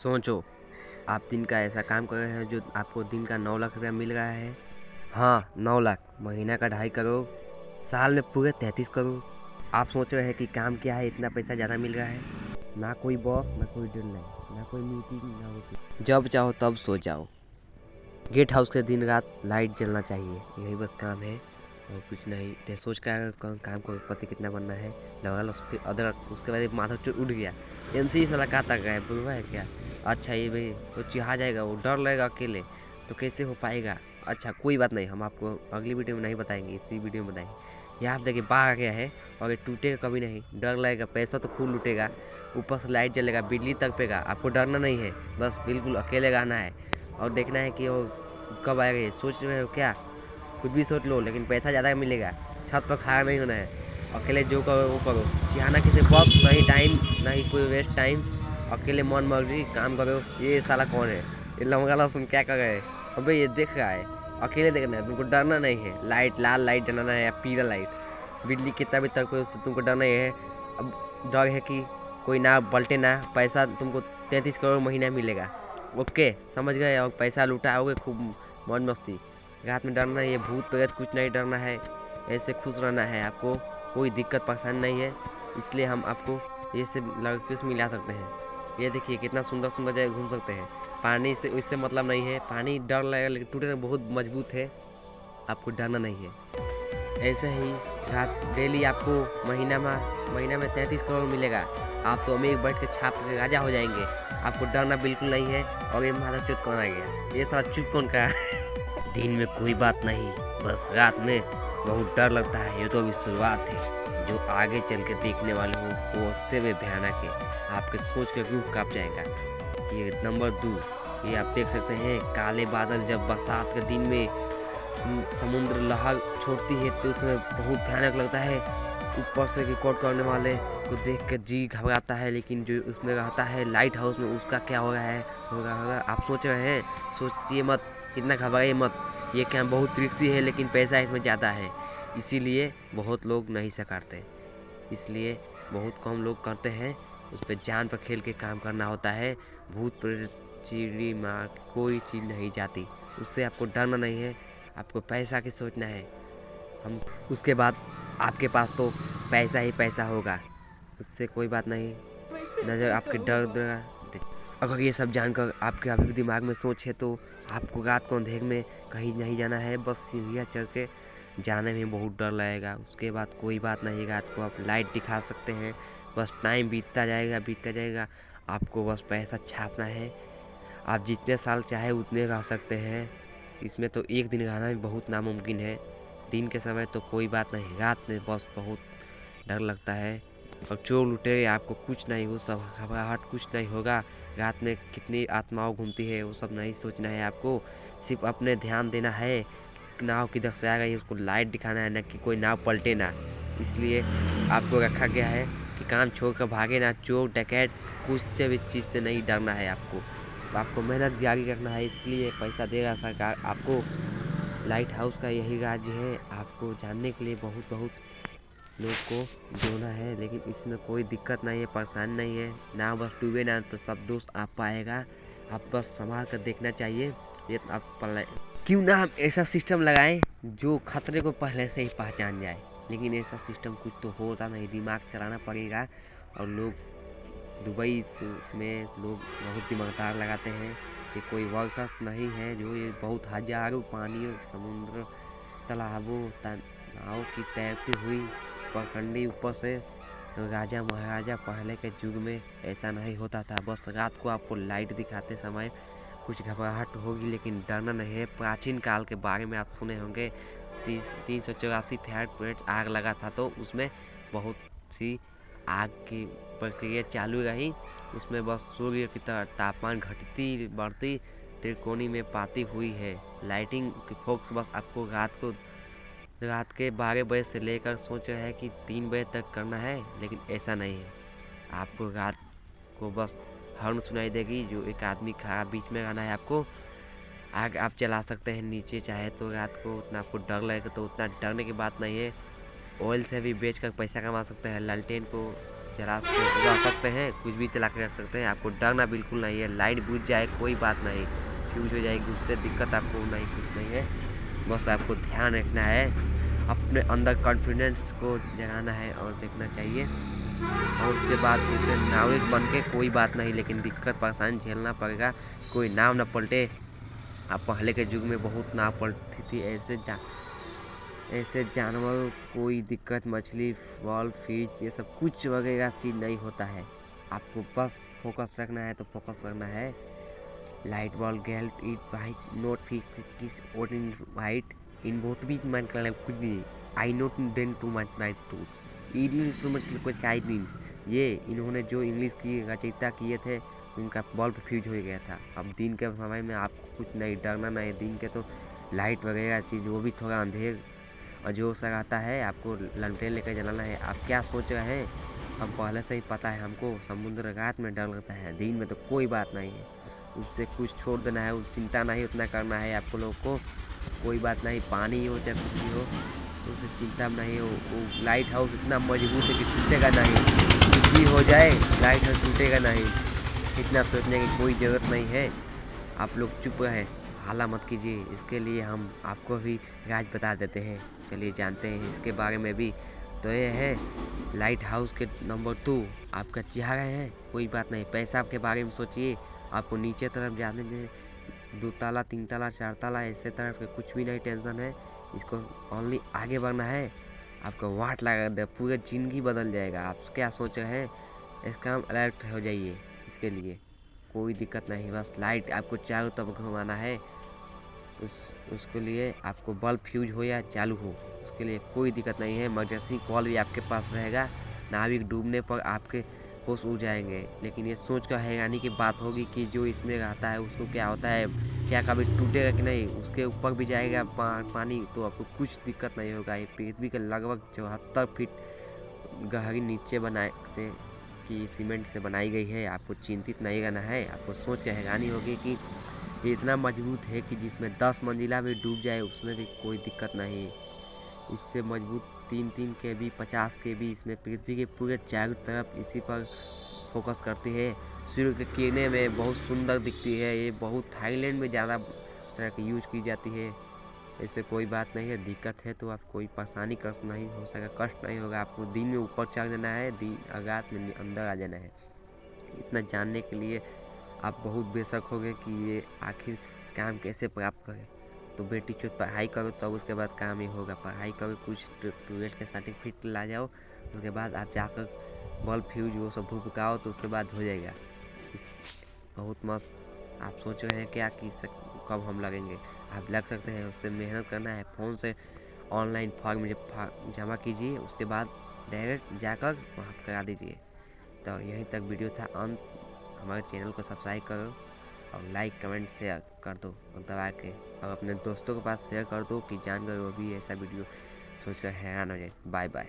सोचो, आप दिन का ऐसा काम कर रहे हैं जो आपको दिन का 9 लाख रुपया मिल रहा है। हाँ, 9 लाख, महीना का 2.5 करोड़, साल में पूरे 33 करोड़। आप सोच रहे हैं कि काम क्या है, इतना पैसा ज़्यादा मिल रहा है। ना कोई बॉस, ना कोई डेडलाइन, ना कोई मीटिंग, ना वो जब चाहो तब सो जाओ। गेट हाउस के दिन रात लाइट जलना चाहिए, यही बस काम है और कुछ नहीं। ते सोच कर काम को पति कितना बनना है, लगा फिर अदर उसके बाद माथा चोट उठ गया। एमसी साला कहा तक है, बुलवा है क्या। अच्छा ये भाई वो चिढ़ा जाएगा, वो डर लगेगा अकेले, तो कैसे हो पाएगा। अच्छा कोई बात नहीं, हम आपको अगली वीडियो में नहीं बताएंगे, इसी वीडियो में बताएंगे। यहाँ आप देखिए बाहर आ गया है और ये टूटेगा कभी नहीं, डर लगेगा, पैसा तो खूब लूटेगा, ऊपर से लाइट जलेगा, बिजली तड़पेगा, आपको डरना नहीं है, बस बिल्कुल अकेले रहना है और देखना है कि वो कब आएगा। ये सोच रहे हो क्या, कुछ भी सोच लो, लेकिन पैसा ज़्यादा मिलेगा। छत पर खड़ा नहीं होना है, अकेले जो करो वो करो, चिढ़ाना किसी वक्त नहीं, टाइम नहीं कोई वेस्ट टाइम, अकेले मन मर्जी काम करो। ये साला कौन है, ये लमगाला सुन क्या कर रहे हैं। अबे ये देख रहा है, अकेले देखना है, तुमको डरना नहीं है। लाइट लाल लाइट जलाना है या पीला लाइट, बिजली कितना भी तड़पे उससे तुमको डर नहीं है। अब डर है कि कोई ना पलटे ना, पैसा तुमको 33 करोड़ महीना मिलेगा। ओके समझ गए, और पैसा लुटाओगे खूब मौज मस्ती। रात में डरना है, ये भूत प्रेत कुछ नहीं डरना है, ऐसे खुश रहना है। आपको कोई दिक्कत परेशानी नहीं है, इसलिए हम आपको ये से लड़के से मिला सकते हैं। ये देखिए कितना सुंदर सुंदर जगह घूम सकते हैं। पानी से इससे मतलब नहीं है, पानी डर लगेगा लेकिन टूटे बहुत मजबूत है, आपको डरना नहीं है। ऐसे ही रात डेली आपको महीना में 33 करोड़ मिलेगा। आप तो अमीर बैठ के छाप के राजा हो जाएंगे, आपको डरना बिल्कुल नहीं है। और ये माथा चुत कौन आ गया, ये सारा चुत कौन का दिन में कोई बात नहीं, बस रात में बहुत डर लगता है। ये तो अभी शुरुआत है, जो आगे चल के देखने वाले हो वो उससे भी भयानक है, आपके सोच के रूह कांप जाएगा। ये नंबर 2, ये आप देख सकते हैं काले बादल जब बरसात के दिन में समुद्र लहर छोड़ती है तो उसमें बहुत भयानक लगता है। ऊपर से रिकॉर्ड करने वाले को देख कर जी घबराता है, लेकिन जो उसमें रहता है लाइट हाउस में उसका क्या हो रहा है, होगा आप सोच रहे हैं, सोचिए मत, इतना घबराइए मत। ये काम बहुत रिस्की है लेकिन पैसा इसमें ज़्यादा है, इसीलिए बहुत लोग नहीं सकारते, इसलिए बहुत कम लोग करते हैं। उस पर जान पर खेल के काम करना होता है। भूत प्रेत चिड़ी मार कोई चीज़ नहीं जाती, उससे आपको डरना नहीं है, आपको पैसा की सोचना है। हम उसके बाद आपके पास तो पैसा ही पैसा होगा, उससे कोई बात नहीं। नज़र आपके डर अगर ये सब जानकर आपके अभी भी दिमाग में सोच है तो आपको रात को अंधेरे में कहीं नहीं जाना है, बस सीढ़ियाँ चढ़ के जाने में बहुत डर लगेगा। उसके बाद कोई बात नहीं, रात को आप लाइट दिखा सकते हैं, बस टाइम बीतता जाएगा, आपको बस पैसा छापना है। आप जितने साल चाहे उतने रह सकते हैं, इसमें तो एक दिन रहना भी बहुत नामुमकिन है। दिन के समय तो कोई बात नहीं, रात में बस बहुत डर लगता है। और चोर लुटेरे आपको कुछ नहीं, वो सब घबराहट कुछ नहीं होगा। रात में कितनी आत्माओं घूमती है वो सब नहीं सोचना है आपको, सिर्फ अपने ध्यान देना है नाव किधर से आ गई, उसको लाइट दिखाना है ना कि कोई नाव पलटे ना। इसलिए आपको रखा गया है कि काम छोड़ कर भागे ना, चोर डकैत कुछ से भी चीज़ से नहीं डरना है आपको। तो आपको मेहनत जारी रखना है, इसलिए पैसा देगा सरकार आपको। लाइट हाउस का यही राज है, आपको जानने के लिए बहुत लोग को जोना है, लेकिन इसमें कोई दिक्कत नहीं है, परेशानी नहीं है ना, बस डूबे ना तो सब दोस्त आप पाएगा। आप बस संभाल कर देखना चाहिए। ये आप क्यों ना हम ऐसा सिस्टम लगाएं जो खतरे को पहले से ही पहचान जाए, लेकिन ऐसा सिस्टम कुछ तो होता नहीं, दिमाग चलाना पड़ेगा। और लोग दुबई में लोग बहुत दिमागदार लगाते हैं, ये कोई वर्कर्स नहीं है जो ये बहुत हजारों पानियों समुद्र तालाबों नाव की तैरती हुई पगडंडी ऊपर से। राजा महाराजा पहले के युग में ऐसा नहीं होता था, बस रात को आपको लाइट दिखाते समय कुछ घबराहट होगी लेकिन डरना नहीं है। प्राचीन काल के बारे में आप सुने होंगे, 384 फैरेट आग लगा था, तो उसमें बहुत सी आग की प्रक्रिया चालू रही, उसमें बस सूर्य की तरह तापमान घटती बढ़ती त्रिकोणी में पाती हुई है। लाइटिंग की फोकस बस आपको रात के 12 बजे से लेकर सोच रहे हैं कि 3 बजे तक करना है, लेकिन ऐसा नहीं है। आपको रात को बस हॉर्न सुनाई देगी, जो एक आदमी खड़ा बीच में रहना है आपको। आग आप चला सकते हैं नीचे चाहे तो, रात को उतना आपको डर लगेगा तो उतना डरने की बात नहीं है। ऑयल से भी बेच कर पैसा कमा सकते हैं, लालटेन को रह सकते हैं, कुछ भी चला के रख सकते हैं। आपको डरना बिल्कुल नहीं है। लाइट बुझ जाए कोई बात नहीं, फ्यूज हो जाएगी, उससे दिक्कत आपको नहीं, कुछ नहीं है। बस आपको ध्यान रखना है, अपने अंदर कॉन्फिडेंस को जगाना है और देखना चाहिए। और उसके बाद फिर नाविक बन के कोई बात नहीं, लेकिन दिक्कत परेशानी झेलना पड़ेगा। कोई नाव न पलटे। अब पहले के युग में बहुत नाव पलटती थी, ऐसे जानवर कोई दिक्कत, मछली, बॉल, फिश, ये सब कुछ वगैरह चीज़ नहीं होता है। आपको बस फोकस रखना है, तो फोकस करना है। लाइट बॉल गेल्ट इट वाइट नोट फिश किस और इन वाइट इन बोट भी मन कर कुछ नहीं। I note then too much night to instrument को चाइनीज। ये इन्होंने जो इंग्लिश की रचयिता किए थे, उनका बल्ब फ्यूज हो गया था। अब दिन के समय में आपको कुछ नहीं डरना, नहीं दिन के तो लाइट वगैरह चीज़ वो भी थोड़ा अंधेर और जो सा आता है, आपको लंटेन लेकर जलाना है। आप क्या सोच रहे हैं, हम पहले से ही पता है हमको। समुद्र रात में डर लगता है, दिन में तो कोई बात नहीं है। उससे कुछ छोड़ देना है, चिंता नहीं उतना करना है आप लोग को। कोई बात नहीं, पानी हो चाहे कुछ भी हो, उससे चिंता नहीं हो। वो लाइट हाउस इतना मजबूत है कि टूटेगा नहीं, कुछ भी हो जाए लाइट हाउस टूटेगा नहीं। इतना सोचने की कोई ज़रूरत नहीं है। आप लोग चुप रहे, हाला मत कीजिए। इसके लिए हम आपको भी राज बता देते हैं। चलिए जानते हैं इसके बारे में भी। तो ये है लाइट हाउस के नंबर 2। आपका चाह रहे हैं, कोई बात नहीं, पैसा के बारे में सोचिए। आपको नीचे तरफ जाने दे, 2 ताला 3 ताला 4 ताला ऐसे तरफ के कुछ भी नहीं टेंशन है। इसको ओनली आगे बढ़ना है। आपका वाट लगा दे, पूरी ज़िंदगी बदल जाएगा। आप क्या सोच रहे हैं, इसका हम अलर्ट हो जाइए। इसके लिए कोई दिक्कत नहीं, बस लाइट आपको चारों तरफ घुमाना है। उसके लिए आपको बल्ब फ्यूज हो या चालू हो, उसके लिए कोई दिक्कत नहीं है। इमरजेंसी कॉल भी आपके पास रहेगा। नाविक डूबने पर आपके होश उड़ जाएंगे। लेकिन ये सोच कर हैरानी की बात होगी कि जो इसमें रहता है उसको क्या होता है, क्या कभी टूटेगा कि नहीं। उसके ऊपर भी जाएगा पानी, तो आपको कुछ दिक्कत नहीं होगा। ये पृथ्वी के लगभग 74 फीट गहरी नीचे बनाए से कि सीमेंट से बनाई गई है। आपको चिंतित नहीं रहना है। आपको सोच कर हैरानी होगी कि ये इतना मजबूत है कि जिसमें 10 मंजिला भी डूब जाए उसमें भी कोई दिक्कत नहीं। इससे मजबूत 3-3 के भी 50 के भी इसमें पृथ्वी के पूरे चारों तरफ इसी पर फोकस करती है। सूर्य की किरणें में बहुत सुंदर दिखती है। ये बहुत थाईलैंड में ज़्यादा तरह की यूज की जाती है। इससे कोई बात नहीं है। दिक्कत है तो आप कोई परेशानी कष्ट नहीं हो सका, कष्ट नहीं होगा। आपको दिन में ऊपर चढ़ जाना है, दिन रात में अंदर आ जाना है। इतना जानने के लिए आप बहुत बेशक होंगे कि ये आखिर काम कैसे प्राप्त करें। तो बेटी चोट पढ़ाई करो, तब उसके बाद काम ही होगा। पढ़ाई करो, कुछ 12th के सर्टिफिकेट ला जाओ, उसके बाद आप जाकर बल्ब फ्यूज वो सब भुकाओ, तो उसके बाद हो जाएगा। बहुत मस्त। आप सोच रहे हैं क्या कि कब हम लगेंगे, आप लग सकते हैं। उससे मेहनत करना है, फ़ोन से ऑनलाइन फॉर्म जमा कीजिए, उसके बाद डायरेक्ट जाकर वहाँ करा दीजिए। तो यहीं तक वीडियो था अंत। हमारे चैनल को सब्सक्राइब करो और लाइक कमेंट शेयर कर दो और दबा के, और अपने दोस्तों के पास शेयर कर दो कि जानकर वो भी ऐसा वीडियो सोच कर हैरान हो जाए। Bye bye.